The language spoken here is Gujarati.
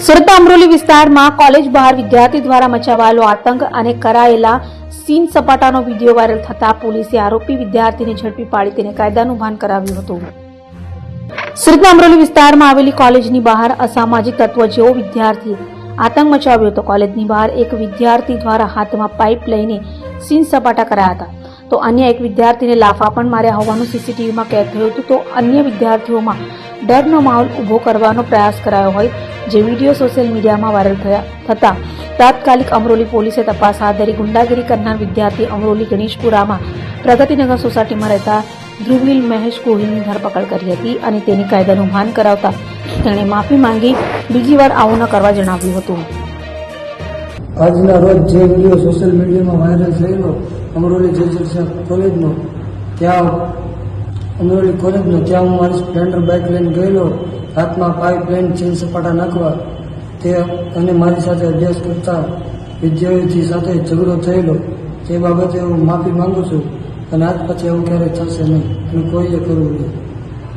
સુરત અમરોલી વિસ્તારમાં કોલેજ બહાર વિદ્યાર્થી દ્વારા મચાવાયેલો આતંક અને કરાયેલા સીન સપાટાનો વિડીયો વાયરલ થતા પોલીસે આરોપી વિદ્યાર્થીને ઝડપી પાડી તેને કાયદાનું ભાન કરાવ્યું હતું. સુરતના અમરોલી વિસ્તારમાં આવેલી કોલેજની બહાર અસામાજિક તત્વ જેવો વિદ્યાર્થીએ આતંક મચાવ્યો હતો. કોલેજની બહાર એક વિદ્યાર્થી દ્વારા હાથમાં પાઇપ લઈને સીન સપાટા કરાયા હતા, તો અન્ય એક વિદ્યાર્થીને લાફા પણ માર્યા હોવાનું સીસીટીવીમાં કેદ થયું હતું. તો અન્ય વિદ્યાર્થીઓમાં ડરનો માહોલ ઉભો કરવાનો પ્રયાસ કરાયો હોય જે વિડીયો સોશિયલ મીડિયામાં વાયરલ થતા તાત્કાલિક અમરોલી પોલીસે તપાસ હાથ ધરી ગુંડાગીરી કરનાર વિદ્યાર્થી અમરોલી ગણેશપુરામાં પ્રગતિનગર સોસાયટીમાં રહેતા ધ્રુવીલ મહેશ કોહલીની ધરપકડ કરી હતી અને તેની કાયદાનું ભાન કરાવતા તેણે માફી માંગી બીજી વાર આવું ન કરવા જણાવ્યું હતું. આજના રોજ જે વિડીયો સોશિયલ મીડિયામાં વાયરલ થયેલો અમરોલી જે કોલેજનો ત્યાં હું મારી સ્પ્લેન્ડર બાઇક લઈને ગયેલો, હાથમાં પાઇપ લઈને ચેન સપાટા નાખવા તે અને મારી સાથે અભ્યાસ કરતા વિદ્યાર્થી સાથે ઝઘડો થયેલો. તે બાબતે હું માફી માંગુ છું અને આજ પછી એવું ક્યારેય થશે નહીં અને કોઈએ કરવું નહીં.